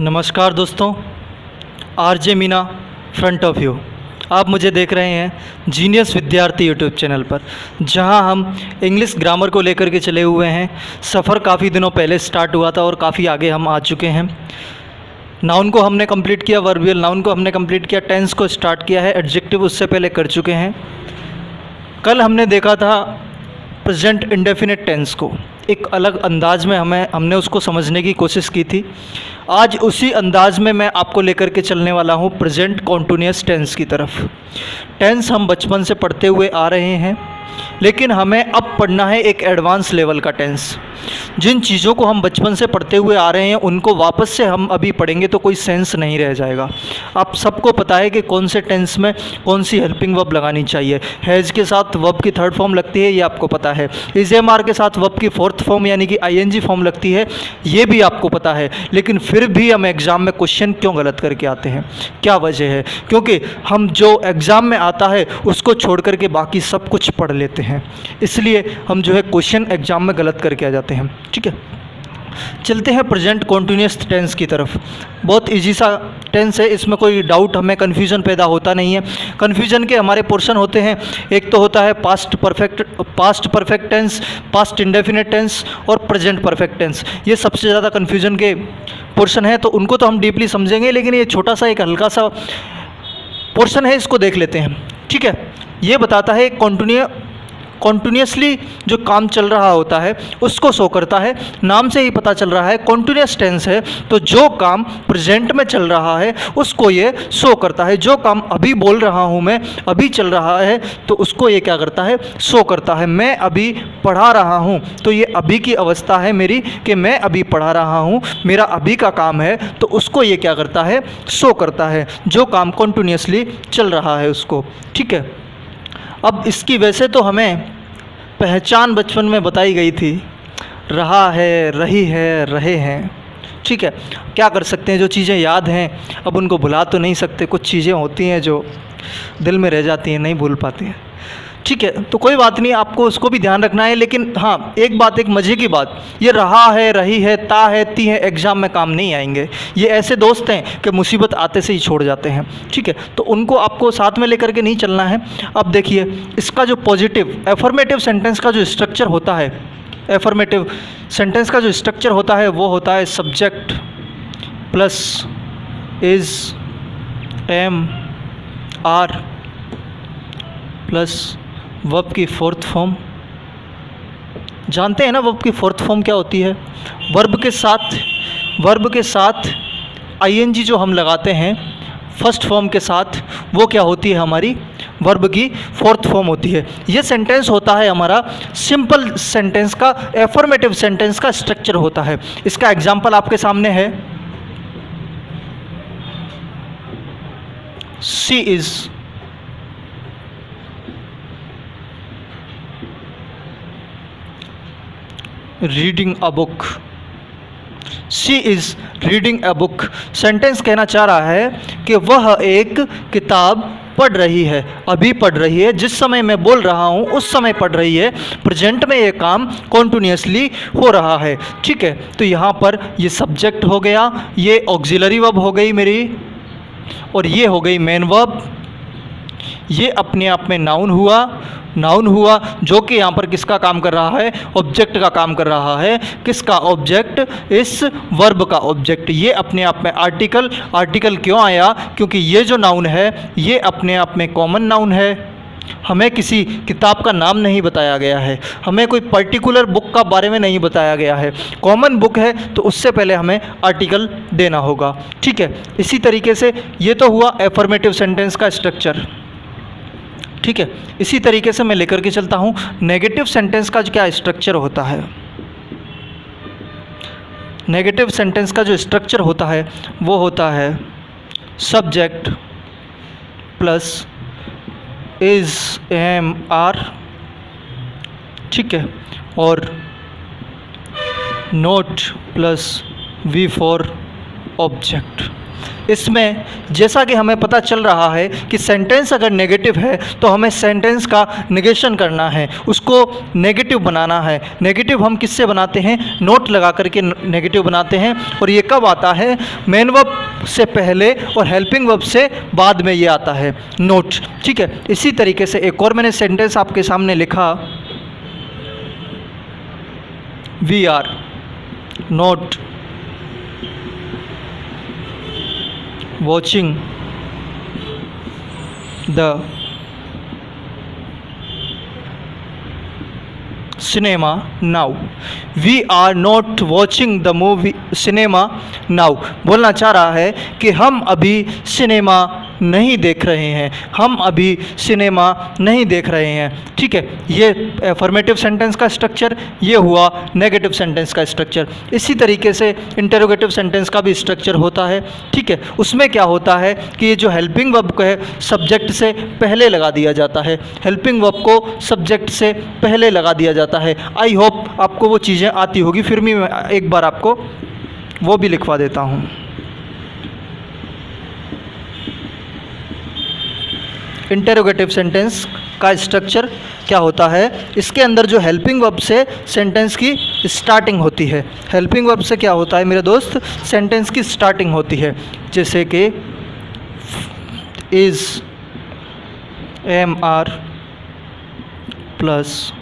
नमस्कार दोस्तों, RJ Meena front of you. आप मुझे देख रहे हैं जीनियस विद्यार्थी यूट्यूब चैनल पर, जहां हम इंग्लिश ग्रामर को लेकर के चले हुए हैं। सफ़र काफ़ी दिनों पहले स्टार्ट हुआ था और काफ़ी आगे हम आ चुके हैं। नाउन को हमने कंप्लीट किया, वर्बियल नाउन को हमने कंप्लीट किया, टेंस को स्टार्ट किया है, एडजेक्टिव उससे पहले कर चुके हैं। कल हमने देखा था प्रेजेंट इंडेफिनिट टेंस को, एक अलग अंदाज में हमने उसको समझने की कोशिश की थी। आज उसी अंदाज में मैं आपको लेकर के चलने वाला हूँ प्रेजेंट कॉन्टिन्यूअस टेंस की तरफ। टेंस हम बचपन से पढ़ते हुए आ रहे हैं, लेकिन हमें अब पढ़ना है एक एडवांस लेवल का टेंस। जिन चीज़ों को हम बचपन से पढ़ते हुए आ रहे हैं उनको वापस से हम अभी पढ़ेंगे तो कोई सेंस नहीं रह जाएगा। आप सबको पता है कि कौन से टेंस में कौन सी हेल्पिंग वर्ब लगानी चाहिए। हैज़ के साथ वर्ब की थर्ड फॉर्म लगती है, ये आपको पता है। इज एम आर के साथ वर्ब की फोर्थ फॉर्म यानी कि आईएनजी फॉर्म लगती है, ये भी आपको पता है। लेकिन फिर भी हम एग्ज़ाम में क्वेश्चन क्यों गलत करके आते हैं? क्या वजह है? क्योंकि हम जो एग्ज़ाम में आता है उसको छोड़ करके बाकी सब कुछ पढ़ लेते हैं, इसलिए हम जो है क्वेश्चन एग्ज़ाम में गलत करके आ जाते हैं। ठीक है, चलते हैं प्रेजेंट कॉन्टिन्यूअस टेंस की तरफ। बहुत इजी सा टेंस है, इसमें कोई डाउट हमें कन्फ्यूज़न पैदा होता नहीं है। कन्फ्यूज़न के हमारे पोर्शन होते हैं, एक तो होता है past perfect tense, past indefinite tense और प्रेजेंट परफेक्ट टेंस। ये सबसे ज़्यादा कन्फ्यूज़न के पोर्शन है, तो उनको तो हम डीपली समझेंगे, लेकिन ये छोटा सा एक हल्का सा पोर्शन है, इसको देख लेते हैं। ठीक है, ये बताता है कॉन्टिन्यूसली जो काम चल रहा होता है उसको शो करता है। नाम से ही पता चल रहा है कॉन्टिन्यूअस टेंस है, तो जो काम प्रेजेंट में चल रहा है उसको ये शो करता है। जो काम अभी बोल रहा हूँ मैं, अभी चल रहा है, तो उसको ये क्या करता है? शो करता है। मैं अभी पढ़ा रहा हूँ, तो ये अभी की अवस्था है मेरी कि मैं अभी पढ़ा रहा हूँ, मेरा अभी का काम है, तो उसको ये क्या करता है? शो करता है। जो काम कॉन्टिन्यूसली चल रहा है उसको। ठीक है, अब इसकी वैसे तो हमें पहचान बचपन में बताई गई थी, रहा है, रही है, रहे हैं। ठीक है, क्या कर सकते हैं, जो चीज़ें याद हैं अब उनको भुला तो नहीं सकते। कुछ चीज़ें होती हैं जो दिल में रह जाती हैं, नहीं भूल पाती हैं। ठीक है, तो कोई बात नहीं, आपको उसको भी ध्यान रखना है। लेकिन हाँ, एक बात, एक मज़े की बात, ये रहा है, रही है, ता है, ती है, एग्ज़ाम में काम नहीं आएंगे। ये ऐसे दोस्त हैं कि मुसीबत आते से ही छोड़ जाते हैं। ठीक है, तो उनको आपको साथ में लेकर के नहीं चलना है। अब देखिए, इसका जो पॉजिटिव एफर्मेटिव सेंटेंस का जो स्ट्रक्चर होता है, एफर्मेटिव सेंटेंस का जो स्ट्रक्चर होता है वो होता है subject plus is, am, are plus verb की फोर्थ फॉर्म। जानते हैं ना वर्ब की फोर्थ फॉर्म क्या होती है? वर्ब के साथ आईएनजी जो हम लगाते हैं फर्स्ट फॉर्म के साथ, वो क्या होती है? हमारी वर्ब की फोर्थ फॉर्म होती है। ये सेंटेंस होता है हमारा सिंपल सेंटेंस का, एफर्मेटिव सेंटेंस का स्ट्रक्चर होता है। इसका एग्जाम्पल आपके सामने है, she is reading a book. She is reading a book. Sentence कहना चाह रहा है कि वह एक किताब पढ़ रही है, अभी पढ़ रही है, जिस समय मैं बोल रहा हूँ उस समय पढ़ रही है। प्रेजेंट में ये काम कॉन्टिन्यूसली हो रहा है। ठीक है, तो यहाँ पर ये सब्जेक्ट हो गया, ये ऑक्सिलरी वर्ब हो गई मेरी, और ये हो गई मेन वर्ब। ये अपने आप में नाउन हुआ जो कि यहाँ पर किसका काम कर रहा है? ऑब्जेक्ट का काम कर रहा है। किसका ऑब्जेक्ट? इस वर्ब का ऑब्जेक्ट। ये अपने आप में आर्टिकल क्यों आया? क्योंकि ये जो नाउन है ये अपने आप में कॉमन नाउन है। हमें किसी किताब का नाम नहीं बताया गया है, हमें कोई पर्टिकुलर बुक का बारे में नहीं बताया गया है। कॉमन बुक है तो उससे पहले हमें आर्टिकल देना होगा। ठीक है, इसी तरीके से ये तो हुआ एफर्मेटिव सेंटेंस का स्ट्रक्चर। ठीक है, इसी तरीके से मैं लेकर के चलता हूँ नेगेटिव सेंटेंस का क्या स्ट्रक्चर होता है। नेगेटिव सेंटेंस का जो स्ट्रक्चर होता है वो होता है subject plus is, am, are. ठीक है, और not plus V four object. इसमें जैसा कि हमें पता चल रहा है कि सेंटेंस अगर नेगेटिव है तो हमें सेंटेंस का नेगेशन करना है, उसको नेगेटिव बनाना है। नेगेटिव हम किससे बनाते हैं? नोट लगा करके नेगेटिव बनाते हैं। और ये कब आता है? मेन वर्ब से पहले और हेल्पिंग वर्ब से बाद में ये आता है नोट। ठीक है, इसी तरीके से एक और मैंने सेंटेंस आपके सामने लिखा, we are not watching the cinema now. We are not watching the movie cinema now. बोलना चाह रहा है कि हम अभी सिनेमा नहीं देख रहे हैं, हम अभी सिनेमा नहीं देख रहे हैं। ठीक है, ये अफर्मेटिव सेंटेंस का स्ट्रक्चर, ये हुआ नेगेटिव सेंटेंस का स्ट्रक्चर। इसी तरीके से इंटरोगेटिव सेंटेंस का भी स्ट्रक्चर होता है। ठीक है, उसमें क्या होता है कि ये जो हेल्पिंग वर्ब है सब्जेक्ट से पहले लगा दिया जाता है, हेल्पिंग वर्ब को सब्जेक्ट से पहले लगा दिया जाता है। आई होप आपको वो चीज़ें आती होगी, फिर भी मैं एक बार आपको वो भी लिखवा देता हूँ। इंटरोगेटिव सेंटेंस का स्ट्रक्चर क्या होता है? इसके अंदर जो हेल्पिंग वर्ब से सेंटेंस की स्टार्टिंग होती है। हेल्पिंग वर्ब से क्या होता है मेरे दोस्त? सेंटेंस की स्टार्टिंग होती है। जैसे कि is, am are plus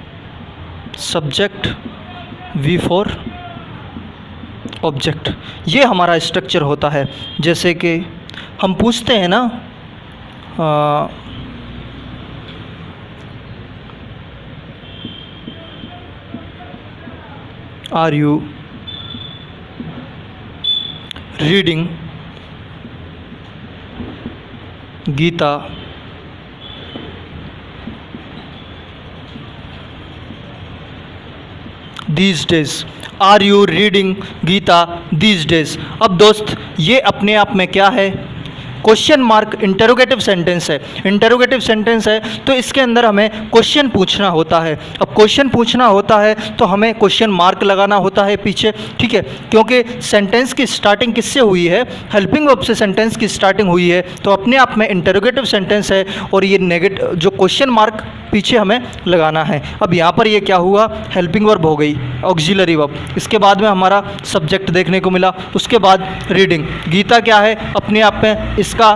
subject, V four object, ये हमारा स्ट्रक्चर होता है। जैसे कि हम पूछते हैं ना, are you reading Gita these days? Are you reading Gita these days? अब दोस्त ये अपने आप में क्या है? क्वेश्चन मार्क इंटरोगेटिव सेंटेंस है। इंटरोगेटिव सेंटेंस है तो इसके अंदर हमें क्वेश्चन पूछना होता है। अब क्वेश्चन पूछना होता है तो हमें क्वेश्चन मार्क लगाना होता है पीछे। ठीक है, क्योंकि सेंटेंस की स्टार्टिंग किससे हुई है? हेल्पिंग वर्ब से सेंटेंस की स्टार्टिंग हुई है, तो अपने आप में इंटरोगेटिव सेंटेंस है और ये नेगेटिव जो क्वेश्चन मार्क पीछे हमें लगाना है। अब यहाँ पर ये क्या हुआ? हेल्पिंग वर्ब हो गई, ऑक्सिलरी वर्ब। इसके बाद में हमारा सब्जेक्ट देखने को मिला। उसके बाद रीडिंग, गीता क्या है? अपने आप में इसका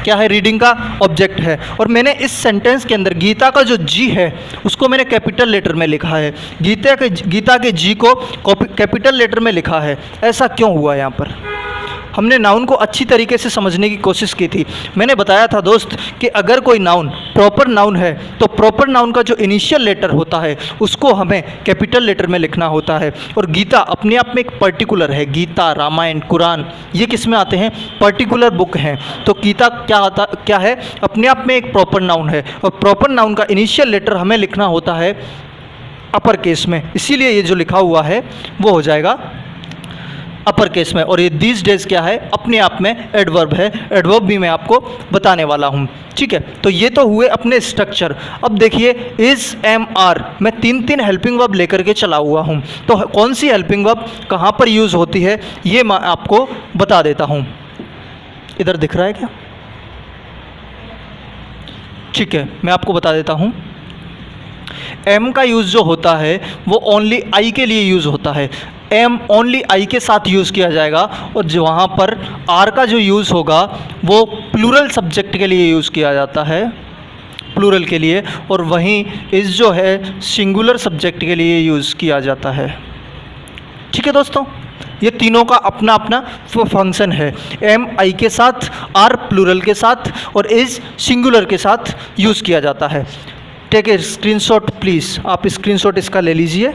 क्या है? रीडिंग का ऑब्जेक्ट है। और मैंने इस सेंटेंस के अंदर गीता का जो जी है उसको मैंने कैपिटल लेटर में लिखा है। गीता के जी को कैपिटल लेटर में लिखा है। ऐसा क्यों हुआ? यहाँ पर हमने नाउन को अच्छी तरीके से समझने की कोशिश की थी। मैंने बताया था दोस्त कि अगर कोई नाउन प्रॉपर नाउन है तो प्रॉपर नाउन का जो इनिशियल लेटर होता है उसको हमें कैपिटल लेटर में लिखना होता है। और गीता अपने आप में एक पर्टिकुलर है। गीता, रामायण, कुरान ये किस में आते हैं? पर्टिकुलर बुक हैं। तो गीता क्या है? अपने आप में एक प्रॉपर नाउन है और प्रॉपर नाउन का इनिशियल लेटर हमें लिखना होता है अपर केस में। इसीलिए ये जो लिखा हुआ है वो हो जाएगा अपर केस में। और ये दीज डेज क्या है? अपने आप में एडवर्ब है। एडवर्ब भी मैं आपको बताने वाला हूँ। ठीक है, तो ये तो हुए अपने स्ट्रक्चर। अब देखिए इज़, एम, आर, मैं तीन हेल्पिंग वर्ब लेकर के चला हुआ हूँ। तो कौन सी हेल्पिंग वर्ब कहाँ पर यूज़ होती है ये मैं आपको बता देता हूँ। इधर दिख रहा है क्या? ठीक है, मैं आपको बता देता हूँ। एम का यूज़ जो होता है वो ओनली आई के लिए यूज़ होता है। एम ओनली आई के साथ यूज़ किया जाएगा। और जो वहाँ पर आर का जो यूज़ होगा वो प्लूरल सब्जेक्ट के लिए यूज़ किया जाता है, प्लूरल के लिए। और वहीं इस जो है सिंगुलर सब्जेक्ट के लिए यूज़ किया जाता है। ठीक है दोस्तों, ये तीनों का अपना अपना फंक्शन है। एम आई के साथ, आर प्लूरल के साथ और इज सिंगुलर के साथ यूज़ किया जाता है। टेक ए स्क्रीनशॉट प्लीज़, आप स्क्रीनशॉट इसका ले लीजिए।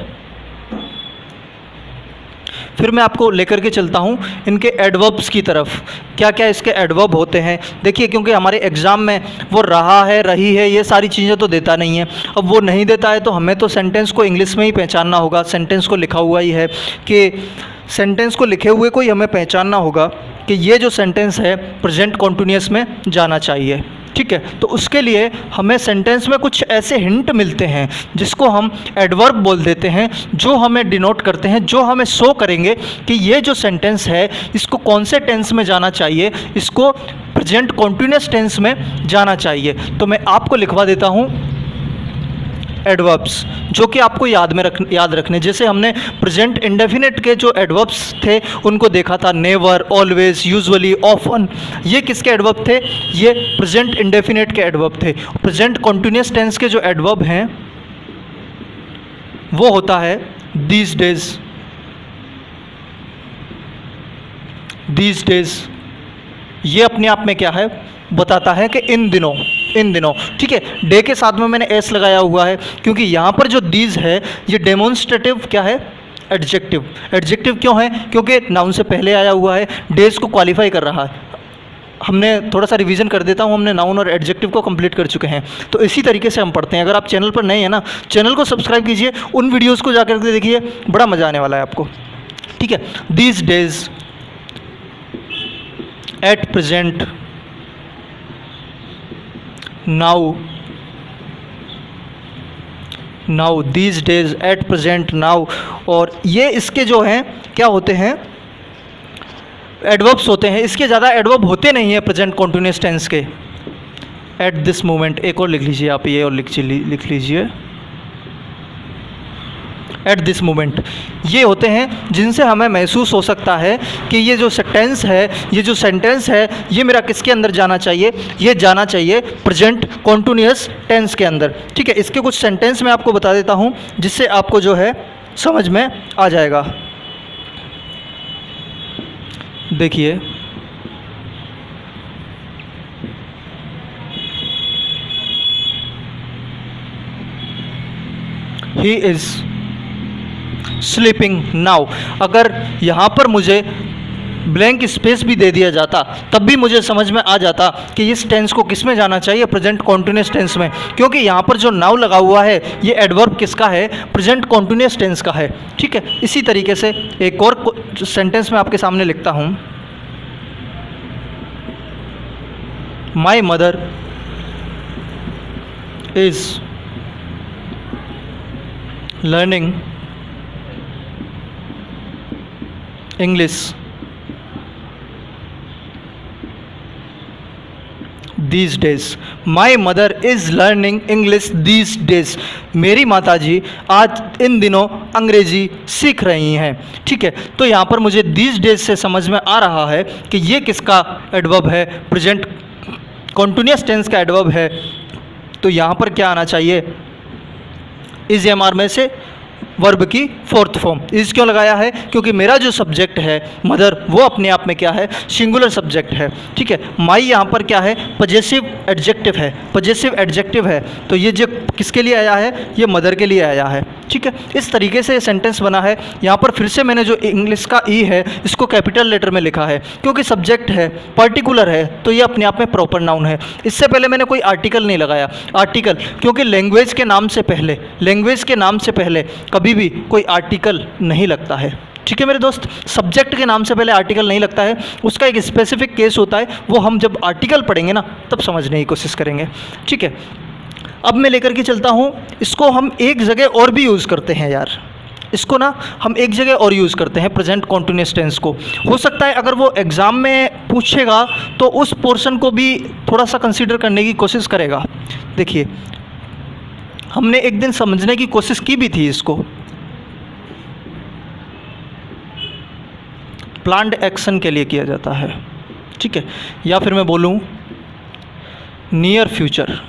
फिर मैं आपको लेकर के चलता हूँ इनके एडवर्ब्स की तरफ। क्या क्या इसके एडवर्ब होते हैं देखिए, क्योंकि हमारे एग्ज़ाम में वो रहा है, रही है, ये सारी चीज़ें तो देता नहीं है। अब वो नहीं देता है तो हमें तो सेंटेंस को इंग्लिश में ही पहचानना होगा। सेंटेंस को लिखा हुआ ही है कि सेंटेंस को लिखे हुए को ही हमें पहचानना होगा कि ये जो सेंटेंस है प्रेजेंट कॉन्टिन्यूअस में जाना चाहिए। ठीक है। तो उसके लिए हमें सेंटेंस में कुछ ऐसे हिंट मिलते हैं जिसको हम एडवर्ब बोल देते हैं, जो हमें डिनोट करते हैं, जो हमें शो करेंगे कि ये जो सेंटेंस है इसको कौन से टेंस में जाना चाहिए, इसको प्रेजेंट कॉन्टिन्यूअस टेंस में जाना चाहिए। तो मैं आपको लिखवा देता हूँ एडवर्ब्स, जो कि आपको याद रखने, जैसे हमने प्रेजेंट इंडेफिनिट के जो एडवर्ब्स थे उनको देखा था, नेवर, ऑलवेज, यूजुअली, ऑफन। ये किसके एडवर्ब थे? ये प्रेजेंट इंडेफिनिट के एडवर्ब थे। प्रेजेंट कॉन्टिन्यूअस टेंस के जो एडवर्ब हैं वो होता है दीज डेज, दीज डेज। ये अपने आप में क्या है, बताता है कि इन दिनों, इन दिनों। ठीक है, डे के साथ में मैंने एस लगाया हुआ है क्योंकि यहाँ पर जो दीज है ये डेमोन्स्ट्रेटिव क्या है, एडजेक्टिव। एडजेक्टिव क्यों है? क्योंकि नाउन से पहले आया हुआ है, डेज को क्वालिफाई कर रहा है। हमने थोड़ा सा रिवीजन कर देता हूँ, हमने नाउन और एडजेक्टिव को कंप्लीट कर चुके हैं। तो इसी तरीके से हम पढ़ते हैं। अगर आप चैनल पर नए हैं ना, चैनल को सब्सक्राइब कीजिए, उन वीडियोज़ को जाकर के देखिए, बड़ा मज़ा आने वाला है आपको। ठीक है, these days, at present, now, now, these days, at present, now. और ये इसके जो हैं क्या होते हैं, एडवर्ब्स होते हैं। इसके ज़्यादा एडवर्ब होते नहीं हैं प्रेजेंट कॉन्टिन्यूअस टेंस के। एट दिस मोमेंट, एक और लिख लीजिए आप, ये और लिख लीजिए एट दिस मोमेंट। ये होते हैं जिनसे हमें महसूस हो सकता है कि ये जो टेंस है, ये जो सेंटेंस है, ये मेरा किसके अंदर जाना चाहिए, ये जाना चाहिए प्रेजेंट कॉन्टिन्यूअस टेंस के अंदर। ठीक है, इसके कुछ सेंटेंस मैं आपको बता देता हूँ जिससे आपको जो है समझ में आ जाएगा। देखिए, ही इज़ स्लीपिंग नाउ। अगर यहाँ पर मुझे ब्लैंक स्पेस भी दे दिया जाता तब भी मुझे समझ में आ जाता कि इस टेंस को किस में जाना चाहिए, प्रेजेंट कॉन्टिन्यूअस टेंस में, क्योंकि यहाँ पर जो नाउ लगा हुआ है ये एडवर्ब किसका है, प्रेजेंट कॉन्टिन्यूअस टेंस का है। ठीक है, इसी तरीके से एक और सेंटेंस मैं आपके सामने लिखता हूँ। My mother is learning English these days. My mother is learning English these days. मेरी माताजी आज इन दिनों अंग्रेजी सीख रही हैं। ठीक है, तो यहाँ पर मुझे दीज डेज से समझ में आ रहा है कि ये किसका एडवर्ब है, प्रेजेंट कॉन्टिन्यूअस टेंस का एडवर्ब है। तो यहाँ पर क्या आना चाहिए, इज एम आर में से वर्ब की फोर्थ फॉर्म। इज क्यों लगाया है? क्योंकि मेरा जो सब्जेक्ट है मदर, वो अपने आप में क्या है, सिंगुलर सब्जेक्ट है। ठीक है, माई यहाँ पर क्या है, पजेसिव एडजेक्टिव है, पजेसिव एडजेक्टिव है। तो ये जो किसके लिए आया है, ये मदर के लिए आया है। ठीक है, इस तरीके से सेंटेंस बना है। यहाँ पर फिर से मैंने जो इंग्लिश का ई है इसको कैपिटल लेटर में लिखा है क्योंकि सब्जेक्ट है, पर्टिकुलर है, तो ये अपने आप में प्रॉपर नाउन है। इससे पहले मैंने कोई आर्टिकल नहीं लगाया, आर्टिकल, क्योंकि लैंग्वेज के नाम से पहले, लैंग्वेज के नाम से पहले कभी भी कोई आर्टिकल नहीं लगता है। ठीक है मेरे दोस्त, सब्जेक्ट के नाम से पहले आर्टिकल नहीं लगता है। उसका एक स्पेसिफिक केस होता है, वो हम जब आर्टिकल पढ़ेंगे ना तब समझने की कोशिश करेंगे। ठीक है, अब मैं लेकर के चलता हूँ, इसको हम एक जगह और भी यूज़ करते हैं यार, इसको ना हम एक जगह और यूज़ करते हैं प्रेजेंट कॉन्टिन्यूअस टेंस को। हो सकता है अगर वो एग्ज़ाम में पूछेगा तो उस पोर्शन को भी थोड़ा सा कंसीडर करने की कोशिश करेगा। देखिए, हमने एक दिन समझने की कोशिश की भी थी इसको, प्लान्ड एक्शन के लिए किया जाता है। ठीक है, या फिर मैं बोलूँ नियर फ्यूचर,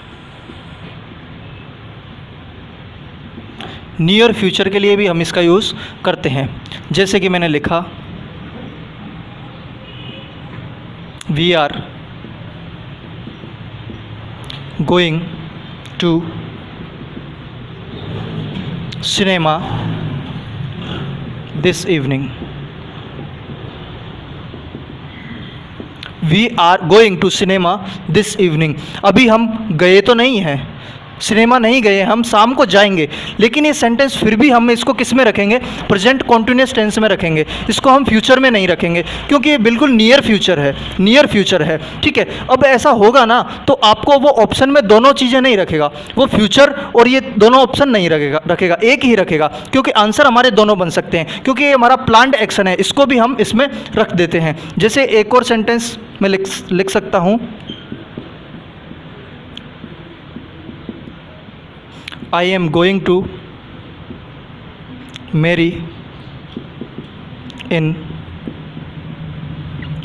नियर फ्यूचर के लिए भी हम इसका यूज़ करते हैं। जैसे कि मैंने लिखा, we are going to cinema this evening. We are going to cinema this evening. अभी हम गए तो नहीं हैं, सिनेमा नहीं गए, हम शाम को जाएंगे। लेकिन ये सेंटेंस फिर भी हम इसको किस में रखेंगे? प्रेजेंट कॉन्टिन्यूस टेंस में रखेंगे। इसको हम फ्यूचर में नहीं रखेंगे क्योंकि ये बिल्कुल नियर फ्यूचर है, नियर फ्यूचर है। ठीक है, अब ऐसा होगा ना तो आपको वो ऑप्शन में दोनों चीज़ें नहीं रखेगा, वो फ्यूचर और ये दोनों ऑप्शन नहीं रखेगा, एक ही रखेगा, क्योंकि आंसर हमारे दोनों बन सकते हैं, क्योंकि ये हमारा प्लान्ड एक्शन है। इसको भी हम इसमें रख देते हैं। जैसे एक और सेंटेंस मैं लिख सकता हूँ, I am going to marry in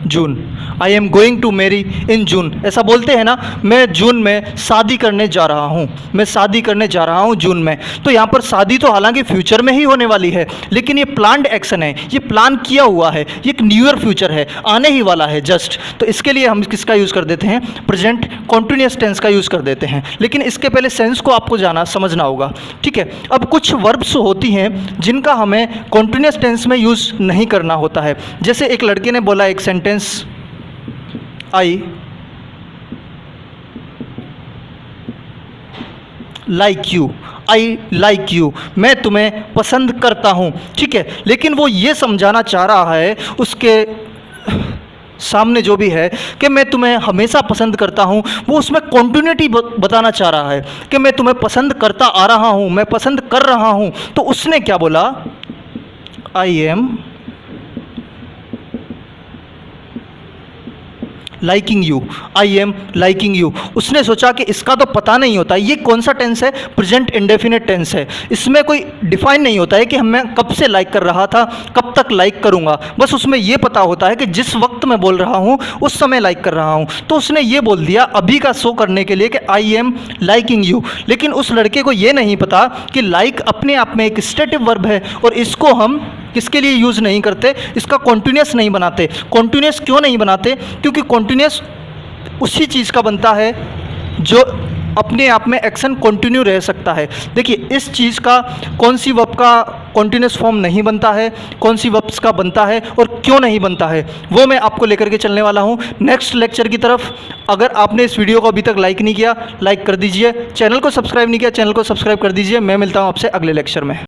June. I am going to marry in June. ऐसा बोलते हैं ना, मैं जून में शादी करने जा रहा हूँ, मैं शादी करने जा रहा हूँ जून में। तो यहाँ पर शादी तो हालांकि फ्यूचर में ही होने वाली है, लेकिन ये प्लान्ड एक्शन है, ये प्लान किया हुआ है, ये एक न्यूयर फ्यूचर है, आने ही वाला है जस्ट। तो इसके लिए हम किसका यूज़ कर देते हैं? प्रेजेंट कॉन्टिन्यूस टेंस का यूज़ कर देते हैं। लेकिन इसके पहले सेंस को आपको समझना होगा। ठीक है, अब कुछ वर्ब्स होती हैं जिनका हमें कॉन्टिन्यूस टेंस में यूज़ नहीं करना होता है। जैसे एक लड़के ने बोला एक sentence, I like you, I like you, मैं तुम्हें पसंद करता हूँ। ठीक है, लेकिन वो ये समझाना चाह रहा है उसके सामने जो भी है कि मैं तुम्हें हमेशा पसंद करता हूँ, वो उसमें कॉन्टिन्यूटी बताना चाह रहा है कि मैं तुम्हें पसंद करता आ रहा हूँ, मैं पसंद कर रहा हूँ। तो उसने क्या बोला? I am liking you, I am liking you. उसने सोचा कि इसका तो पता नहीं होता ये कौन सा टेंस है, प्रेजेंट इंडेफिनिट टेंस है, इसमें कोई डिफाइन नहीं होता है कि मैं कब से लाइक कर रहा था, कब तक लाइक करूँगा। बस उसमें ये पता होता है कि जिस वक्त मैं बोल रहा हूँ उस समय लाइक कर रहा हूँ। तो उसने ये बोल दिया अभी का शो करने के लिए कि आई एम लाइकिंग यू। लेकिन उस लड़के को ये नहीं पता कि लाइक अपने आप में एक स्टेटिव वर्ब है और इसको हम किसके लिए यूज़ नहीं करते, इसका कॉन्टिन्यूस नहीं बनाते। कॉन्टिन्यूस क्यों नहीं बनाते? क्योंकि कॉन्टिन्यूस उसी चीज़ का बनता है जो अपने आप में एक्शन कंटिन्यू रह सकता है। देखिए इस चीज़ का कौन सी वर्ब का कॉन्टिन्यूस फॉर्म नहीं बनता है, कौन सी वर्ब्स का बनता है और क्यों नहीं बनता है, वो मैं आपको लेकर के चलने वाला हूँ नेक्स्ट लेक्चर की तरफ। अगर आपने इस वीडियो को अभी तक लाइक नहीं किया, लाइक कर दीजिए। चैनल को सब्सक्राइब नहीं किया, चैनल को सब्सक्राइब कर दीजिए। मैं मिलता हूँ आपसे अगले लेक्चर में।